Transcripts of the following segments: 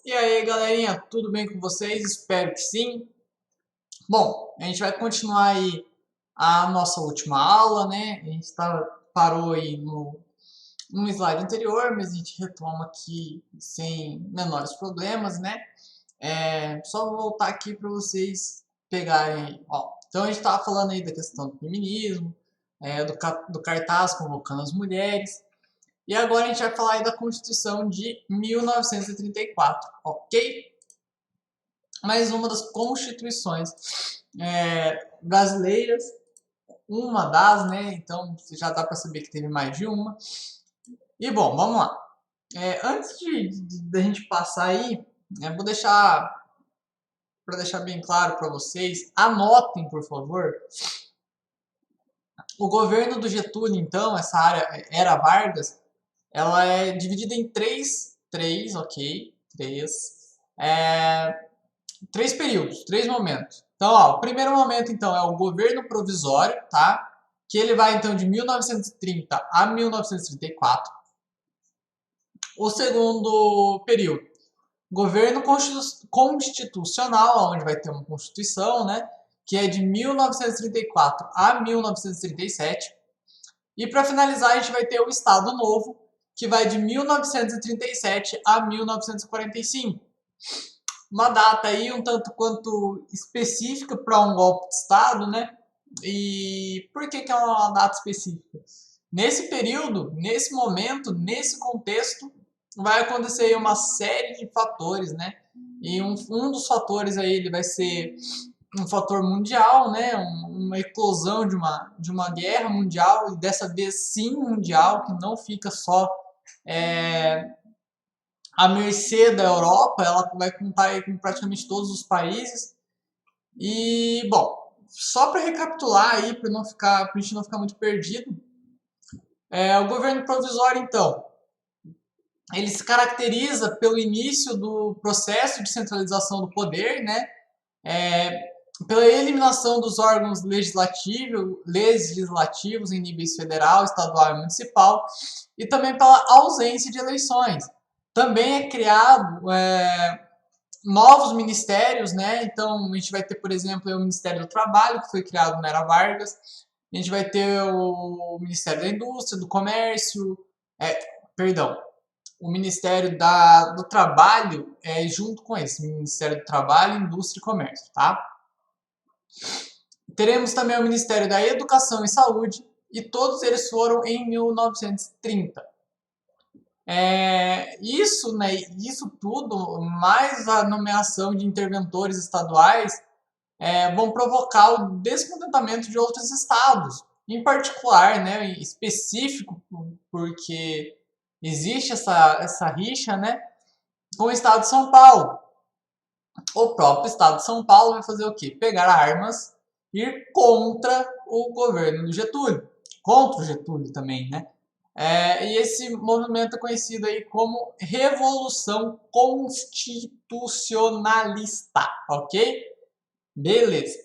E aí, galerinha, tudo bem com vocês? Espero que sim. Bom, a gente vai continuar aí a nossa última aula, né? A gente parou aí no slide anterior, mas a gente retoma aqui sem menores problemas, né? Só vou voltar aqui para vocês pegarem aí. Ó, então a gente estava falando aí da questão do feminismo, do cartaz convocando as mulheres. E agora a gente vai falar aí da Constituição de 1934, ok? Mais uma das constituições brasileiras, uma das, né? Então já dá para saber que teve mais de uma. E bom, vamos lá. Antes da gente passar aí, vou deixar para deixar bem claro para vocês, anotem por favor. O governo do Getúlio, então, essa área era Vargas, ela é dividida em três períodos, três momentos. Então, ó, o primeiro momento, então, é o governo provisório, tá? Que ele vai, então, de 1930 a 1934. O segundo período, governo constitucional, onde vai ter uma constituição, né? Que é de 1934 a 1937. E para finalizar, a gente vai ter o Estado Novo, que vai de 1937 a 1945. Uma data aí um tanto quanto específica para um golpe de Estado, né? E por que é uma data específica? Nesse período, nesse momento, nesse contexto, vai acontecer aí uma série de fatores, né? E um dos fatores aí ele vai ser um fator mundial, né? Uma eclosão de uma guerra mundial, e dessa vez sim mundial, que não fica só à mercê da Europa, ela vai contar aí com praticamente todos os países. E, bom, só para recapitular aí, para a gente não ficar muito perdido, o governo provisório, então, ele se caracteriza pelo início do processo de centralização do poder, né? Pela eliminação dos órgãos legislativos em níveis federal, estadual e municipal, e também pela ausência de eleições. Também é criado novos ministérios, né? Então a gente vai ter, por exemplo, o Ministério do Trabalho, que foi criado na Era Vargas. A gente vai ter o Ministério da Indústria, do Comércio, perdão, o Ministério do Trabalho junto com esse, Ministério do Trabalho, Indústria e Comércio, tá? Teremos também o Ministério da Educação e Saúde, e todos eles foram em 1930. Isso tudo, mais a nomeação de interventores estaduais, vão provocar o descontentamento de outros estados, em particular, né, em específico, porque existe essa rixa, né, com o estado de São Paulo. O próprio estado de São Paulo vai fazer o quê? Pegar armas e ir contra o governo do Getúlio, contra o Getúlio também, né? E esse movimento é conhecido aí como Revolução Constitucionalista, ok? Beleza.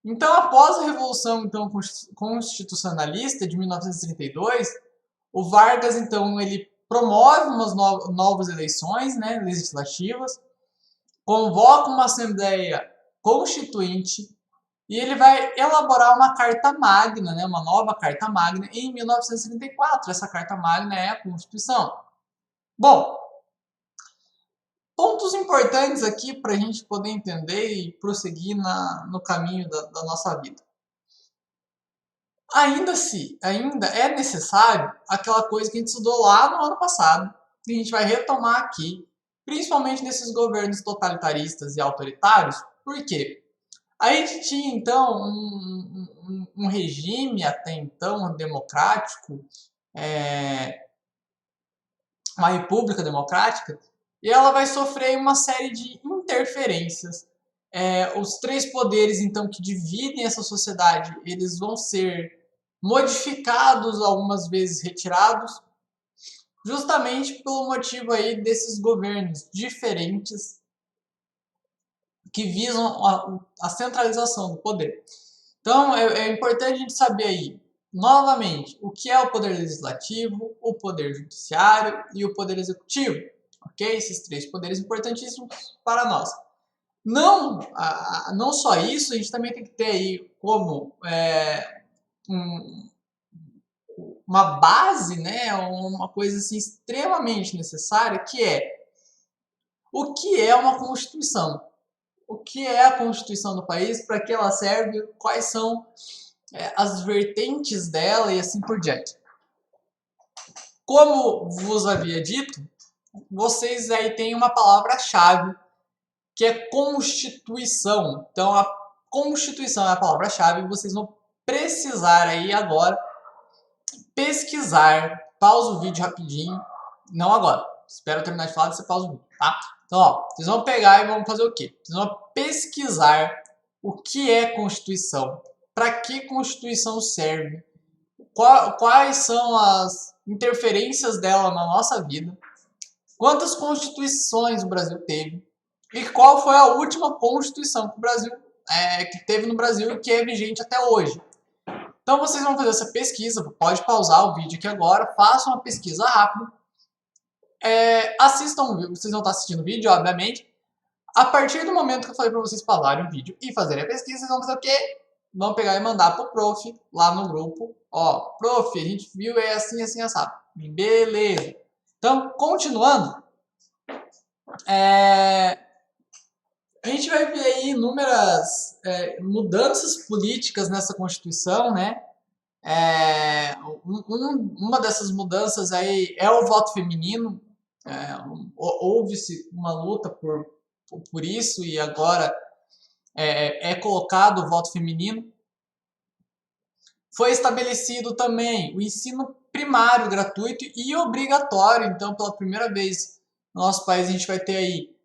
Então, após a Revolução Constitucionalista de 1932, o Vargas, então, ele promove umas novas eleições, né, legislativas, convoca uma Assembleia Constituinte e ele vai elaborar uma Carta Magna, né, uma nova Carta Magna, em 1934. Essa Carta Magna é a Constituição. Bom, pontos importantes aqui para a gente poder entender e prosseguir no caminho da nossa vida. Ainda é necessário aquela coisa que a gente estudou lá no ano passado, que a gente vai retomar aqui, principalmente nesses governos totalitaristas e autoritários. Por quê? A gente tinha, então, um regime até então democrático, uma república democrática, e ela vai sofrer uma série de interferências. Os três poderes, então, que dividem essa sociedade, eles vão ser modificados, algumas vezes retirados, justamente pelo motivo aí desses governos diferentes que visam a centralização do poder. Então, é importante a gente saber aí, novamente, o que é o poder legislativo, o poder judiciário e o poder executivo. ok? Esses 3 poderes importantíssimos para nós. Não, não só isso, a gente também tem que ter aí como uma base, né, uma coisa assim, extremamente necessária, que é o que é uma Constituição. O que é a Constituição do país, para que ela serve, quais são as vertentes dela e assim por diante. Como vos havia dito, vocês aí têm uma palavra-chave, que é Constituição. Então, a Constituição é a palavra-chave, vocês vão precisar aí agora pesquisar. Pausa o vídeo rapidinho. Não agora. Espero terminar de falar e você pausa o vídeo, tá? Então, ó, vocês vão pegar e vão fazer o quê? Vocês vão pesquisar o que é Constituição, para que Constituição serve, quais são as interferências dela na nossa vida, quantas constituições o Brasil teve e qual foi a última Constituição que o Brasil que teve no Brasil e que é vigente até hoje. Então vocês vão fazer essa pesquisa, pode pausar o vídeo aqui agora, façam uma pesquisa rápida, assistam o vídeo, vocês vão estar assistindo o vídeo, obviamente. A partir do momento que eu falei para vocês pausarem o vídeo e fazerem a pesquisa, vocês vão fazer o quê? Vão pegar e mandar pro prof lá no grupo. Ó, prof, a gente viu assim, assim, assado. Beleza. Então, continuando, a gente vai ver aí inúmeras mudanças políticas nessa Constituição, né? Uma dessas mudanças aí é o voto feminino. Houve-se uma luta por isso e agora é colocado o voto feminino. Foi estabelecido também o ensino primário gratuito e obrigatório. Então, pela primeira vez no nosso país, a gente vai ter aí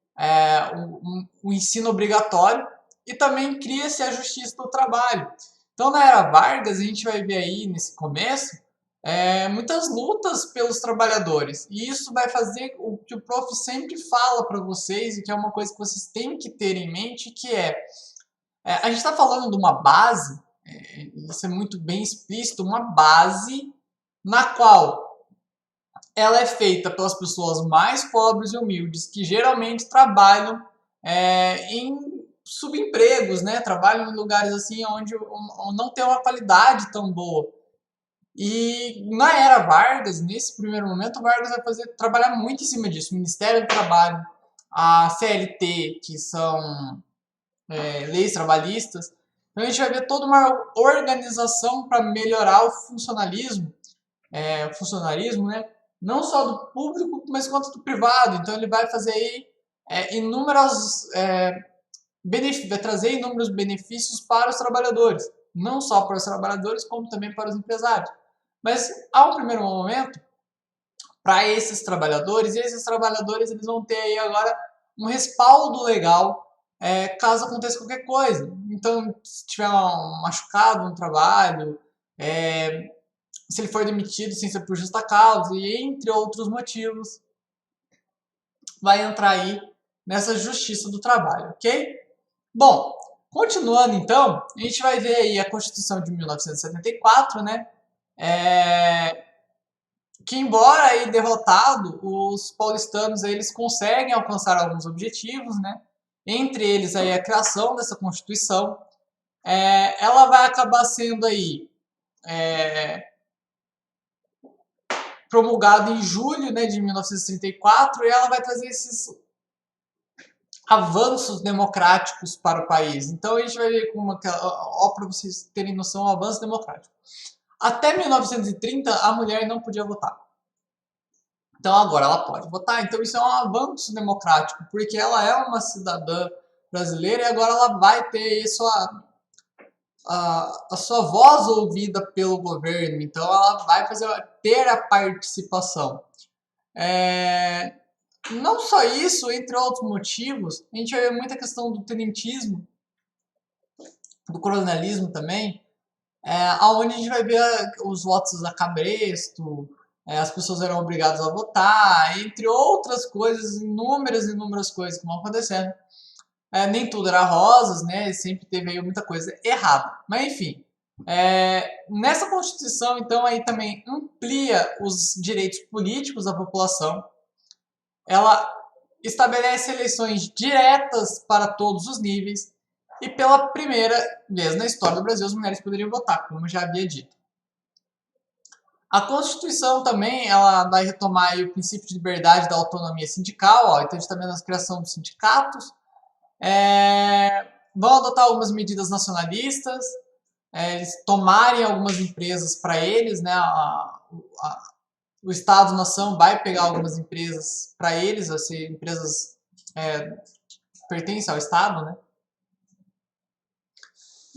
o ensino obrigatório e também cria-se a justiça do trabalho. Então, na era Vargas, a gente vai ver aí nesse começo muitas lutas pelos trabalhadores. E isso vai fazer o que o prof sempre fala para vocês e que é uma coisa que vocês têm que ter em mente, que a gente está falando de uma base, isso é muito bem explícito, uma base na qual ela é feita pelas pessoas mais pobres e humildes, que geralmente trabalham em subempregos, né? Trabalham em lugares assim onde não tem uma qualidade tão boa. E na era Vargas, nesse primeiro momento, o Vargas vai trabalhar muito em cima disso. O Ministério do Trabalho, a CLT, que são leis trabalhistas. Então a gente vai ver toda uma organização para melhorar o funcionalismo, né? Não só do público, mas quanto do privado. Então ele vai fazer aí vai trazer inúmeros benefícios para os trabalhadores, não só para os trabalhadores, como também para os empresários. Mas ao primeiro momento, para esses trabalhadores eles vão ter aí agora um respaldo legal caso aconteça qualquer coisa. Então, se tiver um machucado no trabalho, se ele for demitido sem ser por justa causa, e entre outros motivos, vai entrar aí nessa justiça do trabalho, ok? Bom, continuando então, a gente vai ver aí a Constituição de 1974, né? Que embora aí derrotado, os paulistanos eles conseguem alcançar alguns objetivos, né? Entre eles aí a criação dessa Constituição. Ela vai acabar sendo aí promulgada em julho, né, de 1934 e ela vai trazer esses avanços democráticos para o país. Então a gente vai ver como para vocês terem noção, um avanço democrático. Até 1930 a mulher não podia votar. Então agora ela pode votar. Então isso é um avanço democrático, porque ela é uma cidadã brasileira e agora ela vai ter a sua voz ouvida pelo governo. Então ela vai ter a participação. Não só isso, entre outros motivos, a gente vai ver muita questão do tenentismo, do coronelismo também, onde a gente vai ver os votos a cabresto, as pessoas eram obrigadas a votar, entre outras coisas, inúmeras coisas que vão acontecendo. Nem tudo era rosas, né? Sempre teve aí muita coisa errada. Mas enfim, nessa Constituição, então, aí também amplia os direitos políticos da população. ela estabelece eleições diretas para todos os níveis e pela primeira vez na história do Brasil as mulheres poderiam votar, como eu já havia dito. A Constituição também ela vai retomar aí o princípio de liberdade da autonomia sindical, ó, então a gente está vendo a criação dos sindicatos, vão adotar algumas medidas nacionalistas, eles tomarem algumas empresas para eles, né, o Estado-nação vai pegar algumas empresas para eles, vai ser empresas que pertencem ao Estado, né?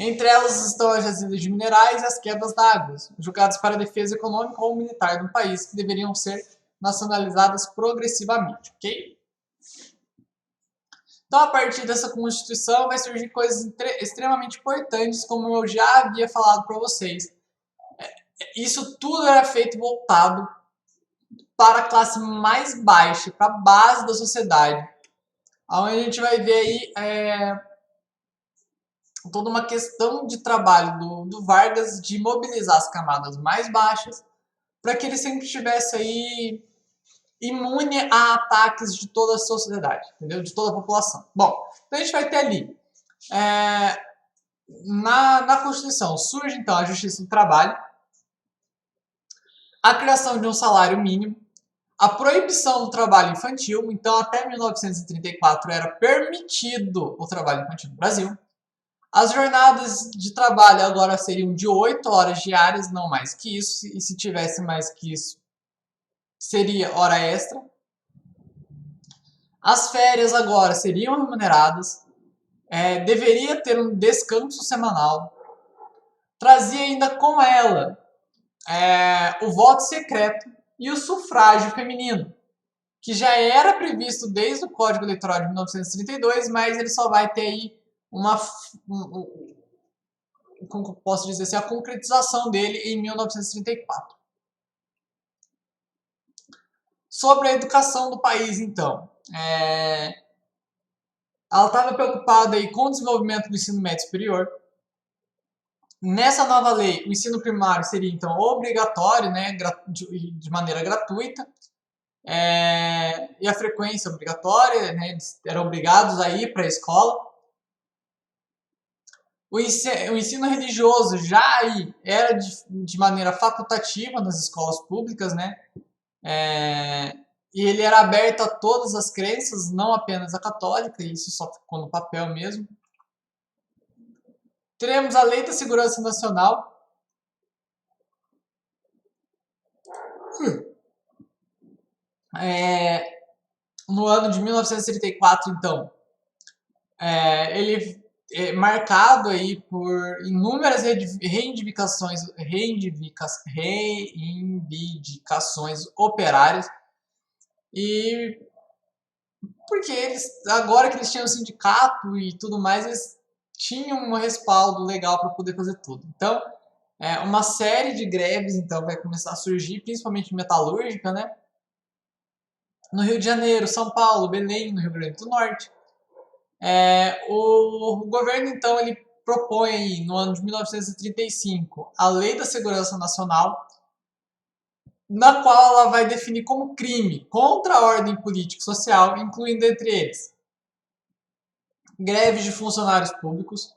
Entre elas estão as jazidas de minerais e as quedas d'água, julgadas para a defesa econômica ou militar do país, que deveriam ser nacionalizadas progressivamente, ok? Então, a partir dessa Constituição, vai surgir coisas extremamente importantes, como eu já havia falado para vocês. Isso tudo era feito voltado para a classe mais baixa, para a base da sociedade. Onde a gente vai ver aí toda uma questão de trabalho do Vargas de mobilizar as camadas mais baixas para que ele sempre estivesse aí imune a ataques de toda a sociedade, entendeu? De toda a população. Bom, então a gente vai ter ali, na Constituição, surge então a Justiça do Trabalho, a criação de um salário mínimo, a proibição do trabalho infantil, então até 1934 era permitido o trabalho infantil no Brasil. As jornadas de trabalho agora seriam de 8 horas diárias, não mais que isso, e se tivesse mais que isso, seria hora extra. As férias agora seriam remuneradas, deveria ter um descanso semanal, trazia ainda com ela o voto secreto e o sufrágio feminino, que já era previsto desde o Código Eleitoral de 1932, mas ele só vai ter aí como posso dizer assim, a concretização dele em 1934. Sobre a educação do país, então, ela estava preocupada aí com o desenvolvimento do ensino médio superior. Nessa nova lei, o ensino primário seria então obrigatório, né, de maneira gratuita, e a frequência obrigatória, né, eles eram obrigados a ir para a escola. O ensino religioso já aí era de maneira facultativa nas escolas públicas, né? E ele era aberto a todas as crenças, não apenas a católica, e isso só ficou no papel mesmo. Teremos a Lei da Segurança Nacional. No ano de 1934, então, ele é marcado aí por inúmeras reivindicações operárias, e porque eles, agora que eles tinham sindicato e tudo mais, eles tinham um respaldo legal para poder fazer tudo. Então, uma série de greves então vai começar a surgir, principalmente metalúrgica, né? No Rio de Janeiro, São Paulo, Belém, no Rio Grande do Norte. O governo, então, ele propõe aí, no ano de 1935 a Lei da Segurança Nacional, na qual ela vai definir como crime contra a ordem político-social, incluindo entre eles greves de funcionários públicos.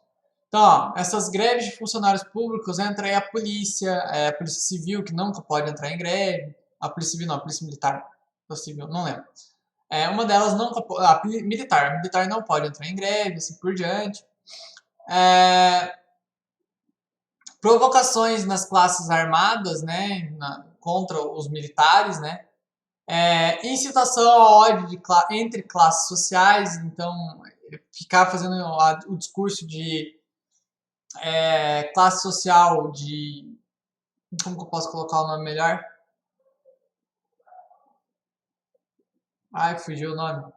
Então, ó, essas greves de funcionários públicos entra aí a polícia civil, que nunca pode entrar em greve, a polícia civil não, a polícia militar, a civil, não lembro. Uma delas não, a militar não pode entrar em greve, assim por diante. Provocações nas classes armadas, né, contra os militares, né, incitação ao ódio entre classes sociais, então ficar fazendo o discurso de classe social, de como que eu posso colocar o nome melhor? Ai, fugiu o nome.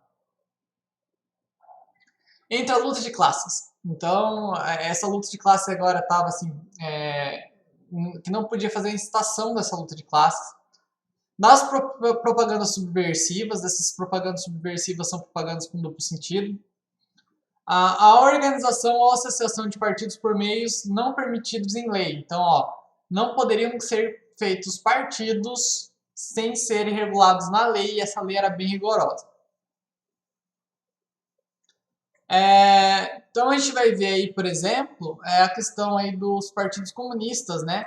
Entre a luta de classes. Então, essa luta de classes agora estava assim, que não podia fazer a incitação dessa luta de classes. Nas propagandas subversivas, essas propagandas subversivas são propagandas com duplo sentido. A organização ou associação de partidos por meios não permitidos em lei. Então, ó, não poderiam ser feitos partidos sem serem regulados na lei, e essa lei era bem rigorosa. Então a gente vai ver aí, por exemplo, a questão aí dos partidos comunistas, né?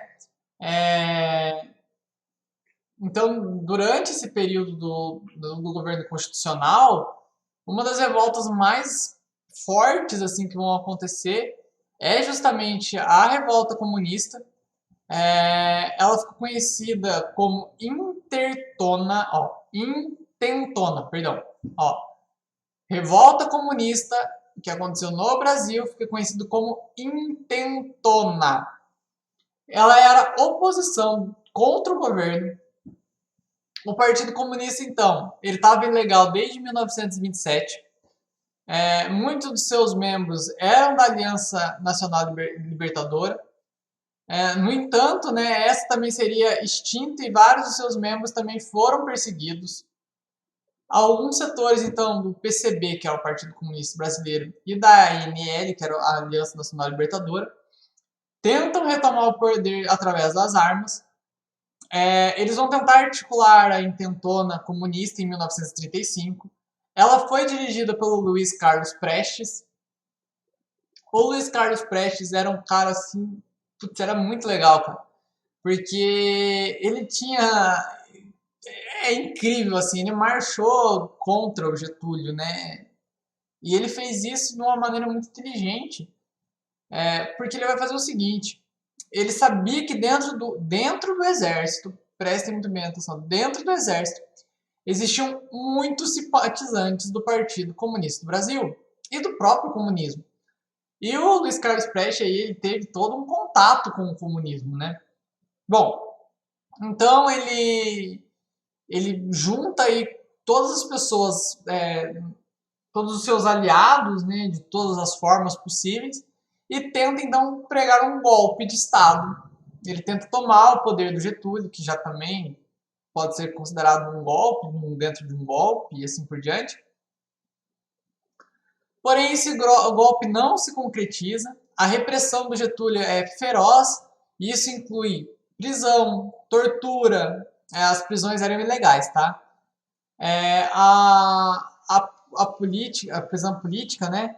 Então, durante esse período do governo constitucional, uma das revoltas mais fortes assim que vão acontecer é justamente a revolta comunista. Ela ficou conhecida como intentona, perdão. Revolta comunista que aconteceu no Brasil fica conhecido como intentona. Ela era oposição contra o governo. O Partido Comunista, então, ele estava ilegal desde 1927. Muitos dos seus membros eram da Aliança Nacional Libertadora. No entanto, né, essa também seria extinta e vários dos seus membros também foram perseguidos. Alguns setores, então, do PCB, que é o Partido Comunista Brasileiro, e da ANL, que era a Aliança Nacional Libertadora, tentam retomar o poder através das armas. Eles vão tentar articular a intentona comunista em 1935. Ela foi dirigida pelo Luiz Carlos Prestes. O Luiz Carlos Prestes era um cara assim, era muito legal, cara, porque ele tinha... É incrível, assim, ele marchou contra o Getúlio, né? E ele fez isso de uma maneira muito inteligente, porque ele vai fazer o seguinte: ele sabia que dentro do exército, prestem muito bem atenção, dentro do exército existiam muitos simpatizantes do Partido Comunista do Brasil e do próprio comunismo. E o Luiz Carlos Prestes aí, ele teve todo um contato com o comunismo, né? Bom, então ele junta aí todas as pessoas, todos os seus aliados, né, de todas as formas possíveis, e tenta então pregar um golpe de Estado. Ele tenta tomar o poder do Getúlio, que já também pode ser considerado um golpe, dentro de um golpe, e assim por diante. Porém, esse golpe não se concretiza, a repressão do Getúlio é feroz, e isso inclui prisão, tortura, as prisões eram ilegais, tá? A prisão política, né,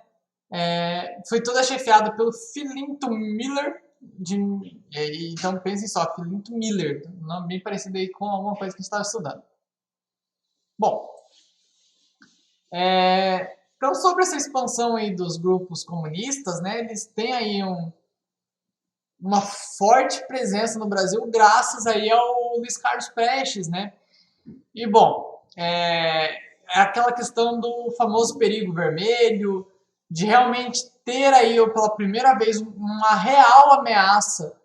foi toda chefiada pelo Filinto Miller, então pensem só, Filinto Miller, um nome bem parecido aí com alguma coisa que a gente estava estudando. Bom, então sobre essa expansão aí dos grupos comunistas, né, eles têm aí uma forte presença no Brasil graças aí ao Luiz Carlos Prestes, né? E bom, é aquela questão do famoso perigo vermelho, de realmente ter aí pela primeira vez uma real ameaça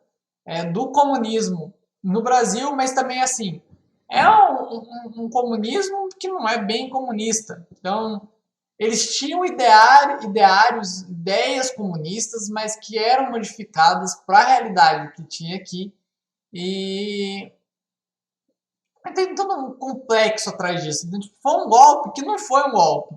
do comunismo no Brasil, mas também assim, é um comunismo que não é bem comunista. Então, eles tinham ideários, ideias comunistas, mas que eram modificadas para a realidade que tinha aqui. E tem todo um complexo atrás disso. Então, tipo, foi um golpe que não foi um golpe.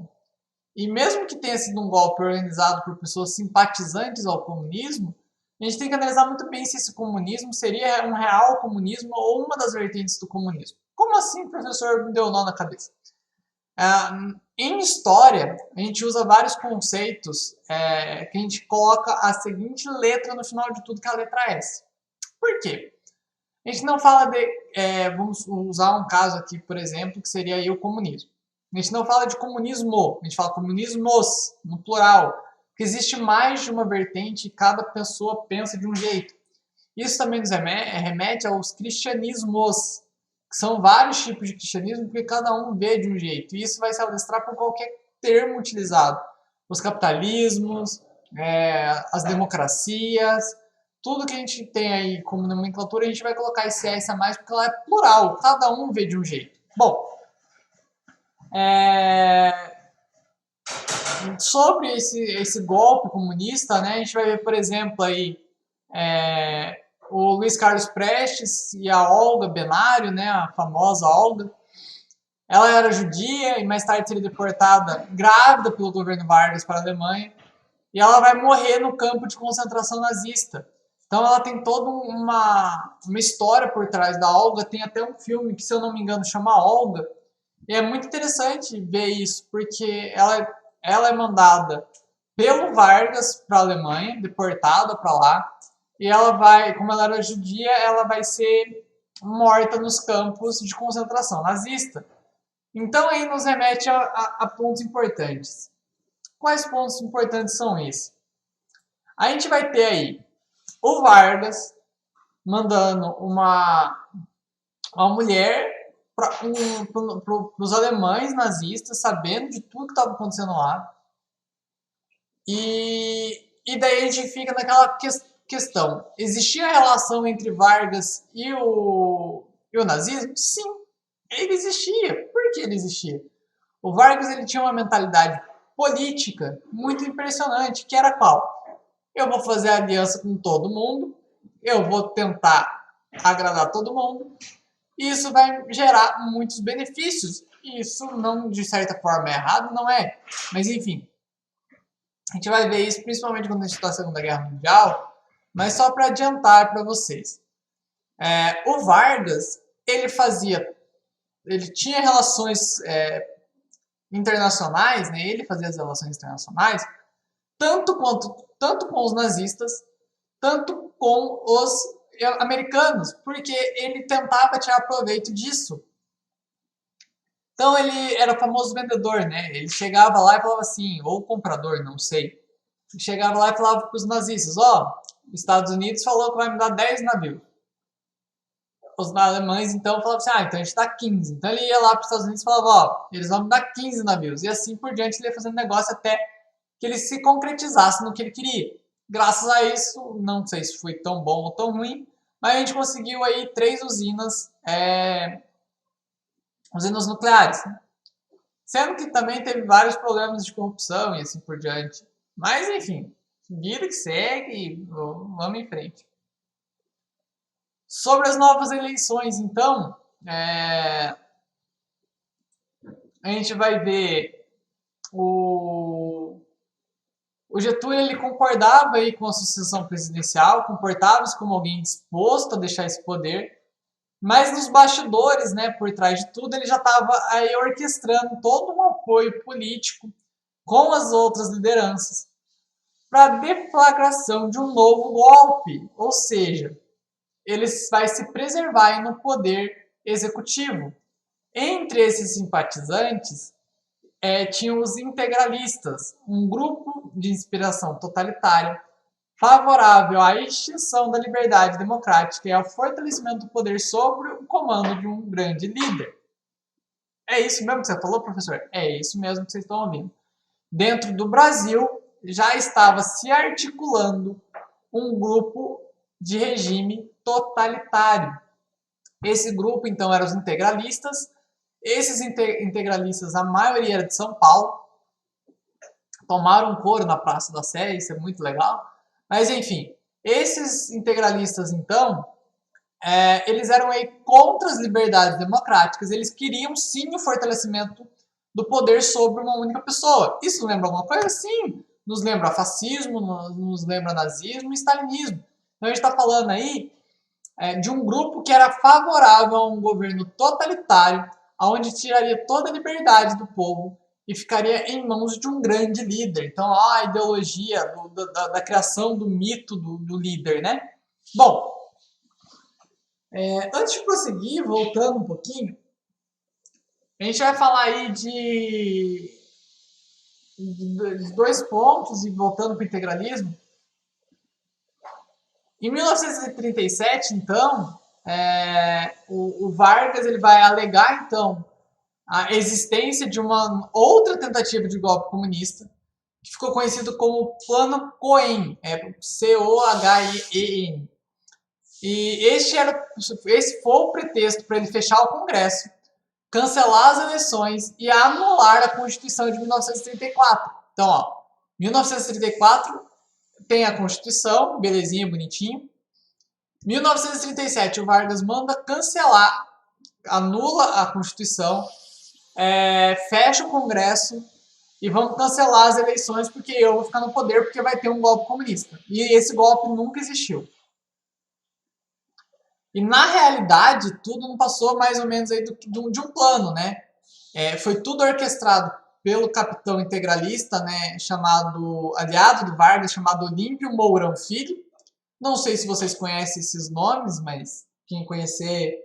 E mesmo que tenha sido um golpe organizado por pessoas simpatizantes ao comunismo, a gente tem que analisar muito bem se esse comunismo seria um real comunismo ou uma das vertentes do comunismo. Como assim, professor, me deu nó na cabeça? Em história, a gente usa vários conceitos que a gente coloca a seguinte letra no final de tudo, que é a letra S. Por quê? A gente não fala de... vamos usar um caso aqui, por exemplo, que seria aí o comunismo. A gente não fala de comunismo, a gente fala comunismos, no plural. Porque existe mais de uma vertente e cada pessoa pensa de um jeito. Isso também nos remete aos cristianismos, que são vários tipos de cristianismo, porque cada um vê de um jeito. E isso vai se alastrar por qualquer termo utilizado. Os capitalismos, as democracias, tudo que a gente tem aí como nomenclatura, a gente vai colocar esse S a mais, porque ela é plural, cada um vê de um jeito. Bom, sobre esse golpe comunista, né, a gente vai ver, por exemplo, aí, o Luiz Carlos Prestes e a Olga Benário, né, a famosa Olga. Ela era judia e mais tarde seria deportada grávida pelo governo Vargas para a Alemanha. E ela vai morrer no campo de concentração nazista. Então ela tem toda uma história por trás da Olga, tem até um filme que, se eu não me engano, chama Olga, e é muito interessante ver isso, porque ela é mandada pelo Vargas para a Alemanha, deportada para lá, e ela vai, como ela era judia, ela vai ser morta nos campos de concentração nazista. Então aí nos remete a pontos importantes. Quais pontos importantes são esses? A gente vai ter aí o Vargas mandando uma mulher para os alemães nazistas, sabendo de tudo que estava acontecendo lá. E daí a gente fica naquela questão. Existia relação entre Vargas e o nazismo? Sim, ele existia. Por que ele existia? O Vargas ele tinha uma mentalidade política muito impressionante, que era qual? Eu vou fazer aliança com todo mundo, eu vou tentar agradar todo mundo, e isso vai gerar muitos benefícios. Isso não, de certa forma, é errado, não é? Mas enfim, a gente vai ver isso principalmente quando a gente está na Segunda Guerra Mundial, mas só para adiantar para vocês. O Vargas, ele tinha relações internacionais, né? Ele fazia as relações internacionais, tanto com os nazistas, tanto com os americanos, porque ele tentava tirar proveito disso. Então ele era o famoso vendedor, né? Ele chegava lá e falava assim, ou comprador, não sei. Ele chegava lá e falava para os nazistas, os Estados Unidos falou que vai me dar 10 navios. Os alemães então falavam assim, então a gente dá 15. Então ele ia lá para os Estados Unidos e falava, eles vão me dar 15 navios. E assim por diante ele ia fazendo negócio até que ele se concretizasse no que ele queria. Graças a isso, não sei se foi tão bom ou tão ruim, mas a gente conseguiu aí 3 usinas nucleares. Né? Sendo que também teve vários problemas de corrupção e assim por diante. Mas enfim, vida que segue e vamos em frente. Sobre as novas eleições, então, a gente vai ver o Getúlio ele concordava aí com a sucessão presidencial, comportava-se como alguém disposto a deixar esse poder, mas nos bastidores, né, por trás de tudo, ele já estava aí orquestrando todo um apoio político com as outras lideranças para a deflagração de um novo golpe, ou seja, ele vai se preservar no poder executivo. Entre esses simpatizantes, tinham os integralistas, um grupo de inspiração totalitária favorável à extinção da liberdade democrática e ao fortalecimento do poder sobre o comando de um grande líder. É isso mesmo que você falou, professor? É isso mesmo que vocês estão ouvindo. Dentro do Brasil, já estava se articulando um grupo de regime totalitário. Esse grupo, então, eram os integralistas. Esses integralistas, a maioria era de São Paulo, tomaram um coro na Praça da Sé, isso é muito legal. Mas, enfim, esses integralistas, então, eles eram aí contra as liberdades democráticas, eles queriam sim o fortalecimento do poder sobre uma única pessoa. Isso lembra alguma coisa? Sim, nos lembra fascismo, nos lembra nazismo e stalinismo. Então a gente está falando aí de um grupo que era favorável a um governo totalitário, onde tiraria toda a liberdade do povo e ficaria em mãos de um grande líder. Então, a ideologia da criação do mito do líder, né? Bom, antes de prosseguir, voltando um pouquinho, a gente vai falar aí de 2 pontos e voltando para o integralismo. Em 1937, então, o Vargas ele vai alegar, então, a existência de uma outra tentativa de golpe comunista, que ficou conhecido como Plano Cohen, C-O-H-E-N. E esse foi o pretexto para ele fechar o Congresso, cancelar as eleições e anular a Constituição de 1934. Então, 1934 tem a Constituição, belezinha, bonitinho. 1937, o Vargas manda cancelar, anula a Constituição, fecha o Congresso e vamos cancelar as eleições porque eu vou ficar no poder porque vai ter um golpe comunista. E esse golpe nunca existiu. E na realidade, tudo não passou mais ou menos aí de um plano, né? Foi tudo orquestrado pelo capitão integralista, né, chamado, aliado do Vargas, chamado Olímpio Mourão Filho. Não sei se vocês conhecem esses nomes, mas quem conhecer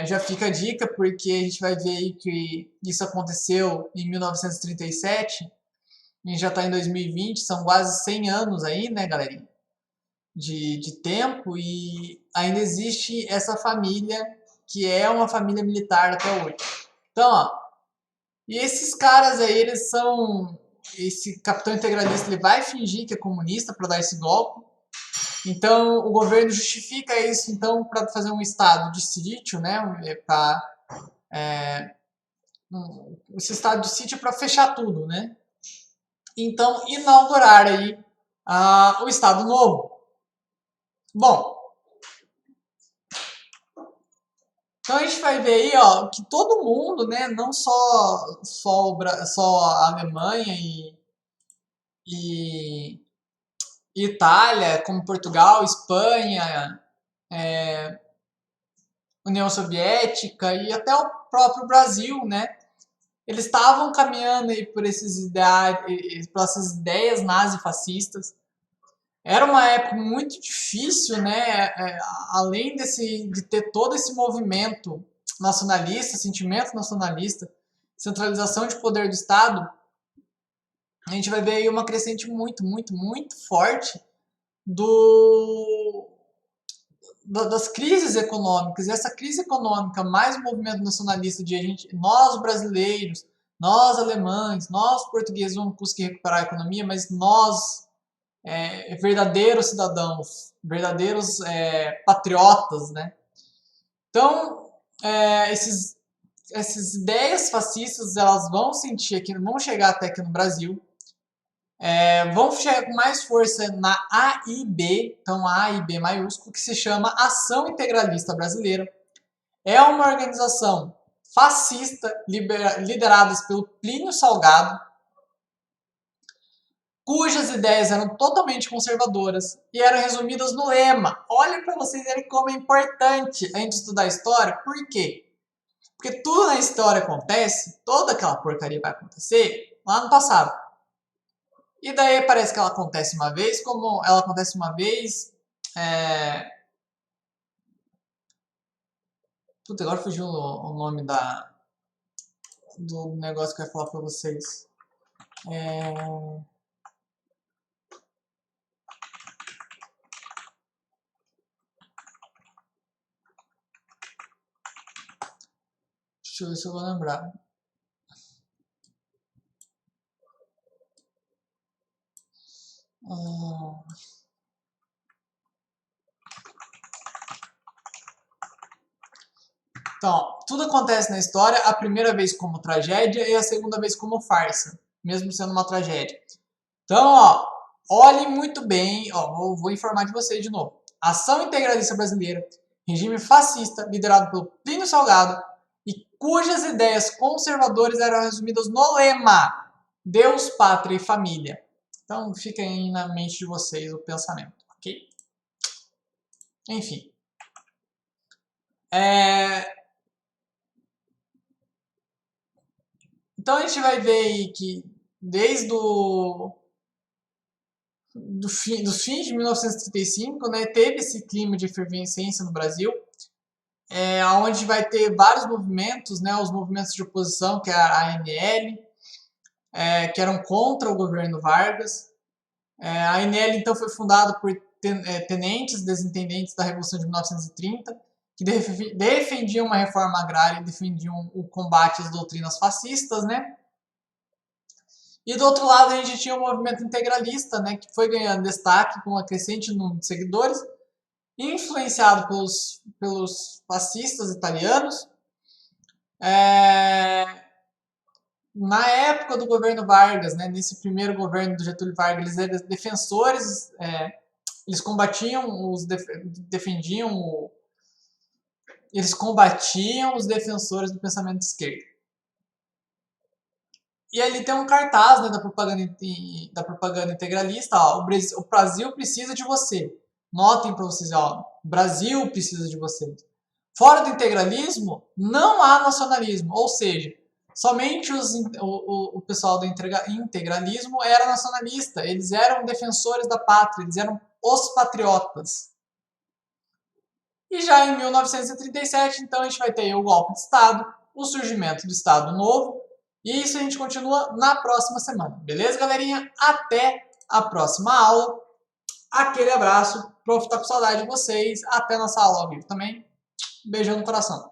já fica a dica, porque a gente vai ver aí que isso aconteceu em 1937, a gente já está em 2020, são quase 100 anos aí, né, galerinha, de tempo, e ainda existe essa família, que é uma família militar até hoje. Então, ó, e esses caras aí, eles são... Esse capitão integralista, ele vai fingir que é comunista para dar esse golpe. Então, o governo justifica isso, então, para fazer um estado de sítio, né? Esse estado de sítio para fechar tudo, né? Então, inaugurar aí o Estado Novo. Bom, então a gente vai ver aí, ó, que todo mundo, né, não só a Alemanha e Itália, como Portugal, Espanha, União Soviética e até o próprio Brasil, né, eles estavam caminhando aí por por essas ideias nazifascistas. Era uma época muito difícil, né? Além de ter todo esse movimento nacionalista, sentimento nacionalista, centralização de poder do Estado, a gente vai ver aí uma crescente muito, muito, muito forte das crises econômicas. E essa crise econômica, mais o movimento nacionalista nós brasileiros, nós alemães, nós portugueses vamos conseguir recuperar a economia, mas nós verdadeiros cidadãos, verdadeiros patriotas, né? Então, essas ideias fascistas, elas vão vão chegar até aqui no Brasil, vão chegar com mais força na AIB, então a AIB maiúsculo, que se chama Ação Integralista Brasileira. É uma organização fascista liderada pelo Plínio Salgado, cujas ideias eram totalmente conservadoras e eram resumidas no lema. Olha para vocês verem como é importante a gente estudar a história. Por quê? Porque tudo na história acontece, toda aquela porcaria vai acontecer lá no passado. E daí parece que ela acontece uma vez, como ela acontece uma vez... Puta, agora fugiu o nome do negócio que eu ia falar para vocês. Deixa eu ver se eu vou lembrar. Então, tudo acontece na história, a primeira vez como tragédia e a segunda vez como farsa, mesmo sendo uma tragédia. Então, ó, olhem muito bem, ó, vou informar de vocês de novo. Ação Integralista Brasileira, regime fascista liderado pelo Plínio Salgado e cujas ideias conservadoras eram resumidas no lema Deus, Pátria e Família. Então, fica aí na mente de vocês o pensamento, ok? Enfim. Então a gente vai ver aí que desde dos fins de 1935, né, teve esse clima de efervescência no Brasil, onde vai ter vários movimentos, né, os movimentos de oposição, que é a ANL, que eram contra o governo Vargas. A ANL então foi fundada por tenentes, desintendentes da Revolução de 1930, que defendiam uma reforma agrária e defendiam o combate às doutrinas fascistas, né? E do outro lado a gente tinha o movimento integralista, né, que foi ganhando destaque com um crescente número de seguidores, influenciado pelos fascistas italianos. Na época do governo Vargas, né, nesse primeiro governo do Getúlio Vargas, eles eram defensores, eles combatiam, eles combatiam os defensores do pensamento de esquerda. E ali tem um cartaz, né, da propaganda integralista, ó, o Brasil precisa de você. Notem para vocês, ó, o Brasil precisa de vocês. Fora do integralismo, não há nacionalismo, ou seja, somente o pessoal do integralismo era nacionalista, eles eram defensores da pátria, eles eram os patriotas. E já em 1937, então, a gente vai ter o golpe de Estado, o surgimento do Estado Novo, e isso a gente continua na próxima semana. Beleza, galerinha? Até a próxima aula. Aquele abraço. Prof, tá com saudade de vocês. Até nossa aula ao vivo também. Beijão no coração.